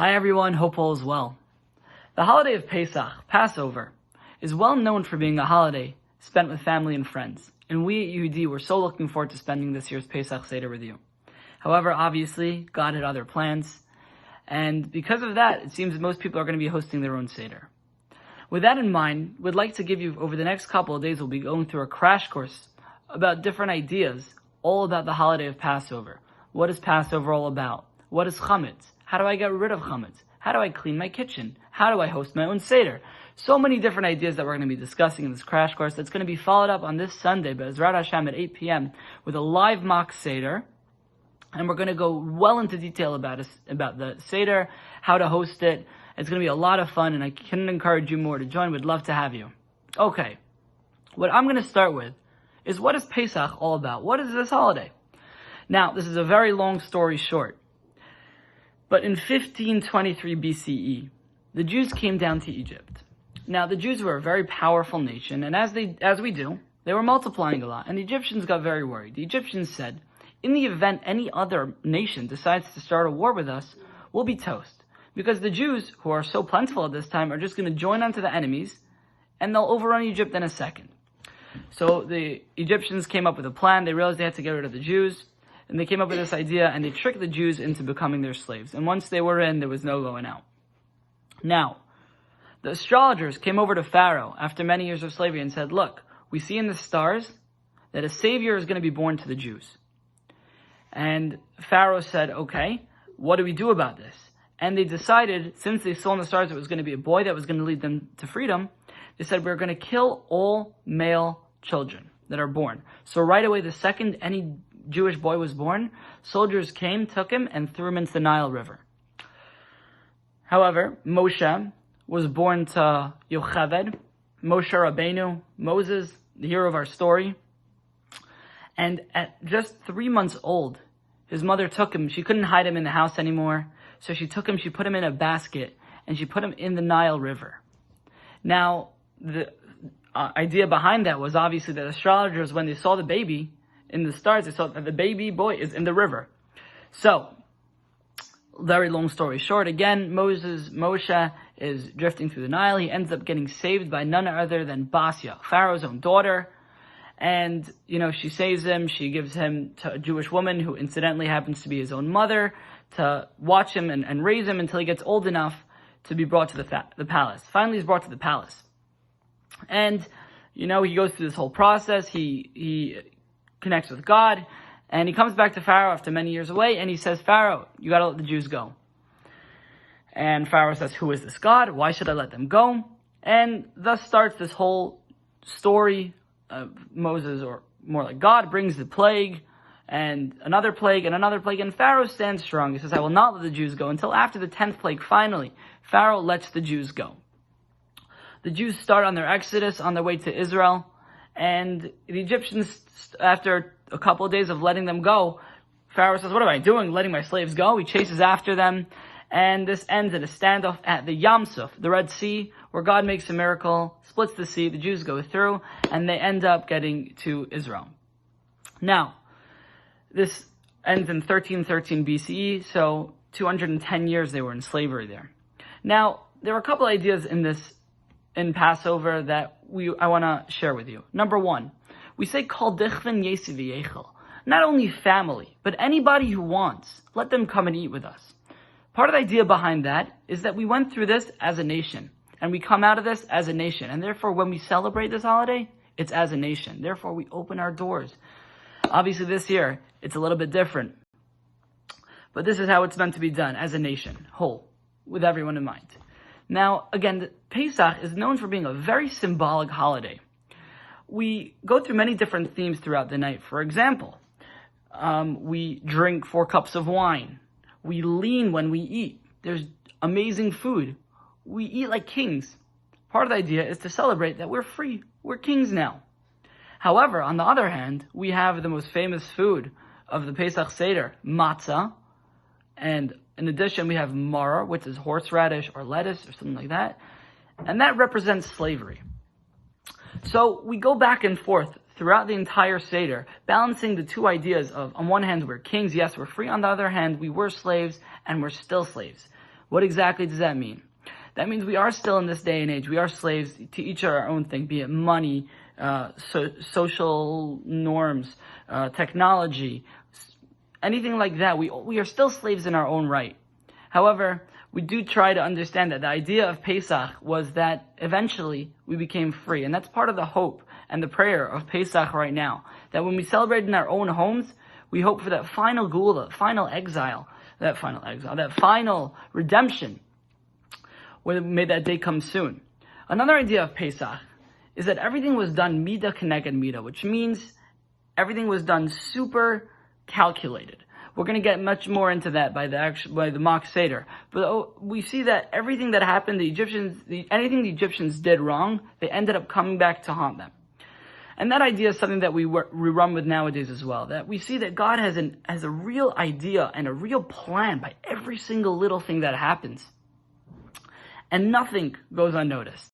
Hi everyone, hope all is well. The holiday of Pesach, Passover, is well known for being a holiday spent with family and friends, and we at YEHUDI were so looking forward to spending this year's Pesach Seder with you. However, obviously, God had other plans, and because of that, it seems that most people are going to be hosting their own Seder. With that in mind, we'd like to give you, over the next couple of days, we'll be going through a crash course about different ideas, all about the holiday of Passover. What is Passover all about? What is chametz? How do I get rid of chametz? How do I clean my kitchen? How do I host my own Seder? So many different ideas that we're going to be discussing in this crash course that's going to be followed up on this Sunday, Be'ezrat Hashem at 8 p.m. with a live mock Seder. And we're going to go well into detail about the Seder, how to host it. It's going to be a lot of fun, and I couldn't encourage you more to join. We'd love to have you. Okay, what I'm going to start with is, what is Pesach all about? What is this holiday? Now, this is a very long story short. But in 1523 BCE, the Jews came down to Egypt. Now, the Jews were a very powerful nation, and as we do, they were multiplying a lot, and the Egyptians got very worried. The Egyptians said, in the event any other nation decides to start a war with us, we'll be toast. Because the Jews, who are so plentiful at this time, are just going to join onto the enemies, and they'll overrun Egypt in a second. So the Egyptians came up with a plan. They realized they had to get rid of the Jews. And they came up with this idea, and they tricked the Jews into becoming their slaves. And once they were in, there was no going out. Now, the astrologers came over to Pharaoh after many years of slavery and said, look, we see in the stars that a savior is going to be born to the Jews. And Pharaoh said, okay, what do we do about this? And they decided, since they saw in the stars it was going to be a boy that was going to lead them to freedom, they said, we're going to kill all male children that are born. So right away, the second any Jewish boy was born, soldiers came, took him, and threw him into the Nile River. However, Moshe was born to Yocheved, Moshe Rabbeinu, Moses, the hero of our story. And at just 3 months old, his mother took him. She couldn't hide him in the house anymore. So she took him, she put him in a basket, and she put him in the Nile River. Now, the idea behind that was obviously that astrologers, when they saw the baby in the stars, they saw that the baby boy is in the river. So, very long story short, again, Moshe is drifting through the Nile. He ends up getting saved by none other than Basia, Pharaoh's own daughter. And, she saves him. She gives him to a Jewish woman who incidentally happens to be his own mother to watch him and raise him until he gets old enough to be brought to the palace. Finally, he's brought to the palace. And, he goes through this whole process. He connects with God, and he comes back to Pharaoh after many years away, and he says, Pharaoh, you gotta let the Jews go. And Pharaoh says, who is this God? Why should I let them go? And thus starts this whole story of Moses, or more like God, brings the plague, and another plague, and Pharaoh stands strong. He says, I will not let the Jews go until after the 10th plague. Finally, Pharaoh lets the Jews go. The Jews start on their exodus on their way to Israel, and the Egyptians, after a couple of days of letting them go, Pharaoh says, what am I doing, letting my slaves go? He chases after them, and this ends in a standoff at the Yam Suf, the Red Sea, where God makes a miracle, splits the sea, the Jews go through, and they end up getting to Israel. Now, this ends in 1313 BCE, so 210 years they were in slavery there. Now, there are a couple ideas in Passover that I want to share with you. Number one, we say Kol Dichven Yesi V'Yechel. Not only family, but anybody who wants, let them come and eat with us. Part of the idea behind that is that we went through this as a nation, and we come out of this as a nation, and therefore when we celebrate this holiday, it's as a nation. Therefore we open our doors. Obviously this year, it's a little bit different, but this is how it's meant to be done, as a nation, whole, with everyone in mind. Now, again, Pesach is known for being a very symbolic holiday. We go through many different themes throughout the night. For example, we drink 4 cups of wine. We lean when we eat. There's amazing food. We eat like kings. Part of the idea is to celebrate that we're free. We're kings now. However, on the other hand, we have the most famous food of the Pesach Seder, matzah, and in addition, we have maror, which is horseradish or lettuce or something like that, and that represents slavery. So we go back and forth throughout the entire Seder, balancing the two ideas of, on one hand, we're kings, yes, we're free. On the other hand, we were slaves, and we're still slaves. What exactly does that mean? That means we are still in this day and age. We are slaves to each our own thing, be it money, social norms, technology, anything like that. We are still slaves in our own right. However, we do try to understand that the idea of Pesach was that eventually we became free. And that's part of the hope and the prayer of Pesach right now. That when we celebrate in our own homes, we hope for that final gula, that final redemption. May that day come soon. Another idea of Pesach is that everything was done midah keneged midah, which means everything was done super calculated. We're going to get much more into that by the mock Seder. But we see that everything that happened, anything the Egyptians did wrong, they ended up coming back to haunt them. And that idea is something that we run with nowadays as well. That we see that God has a real idea and a real plan by every single little thing that happens. And nothing goes unnoticed.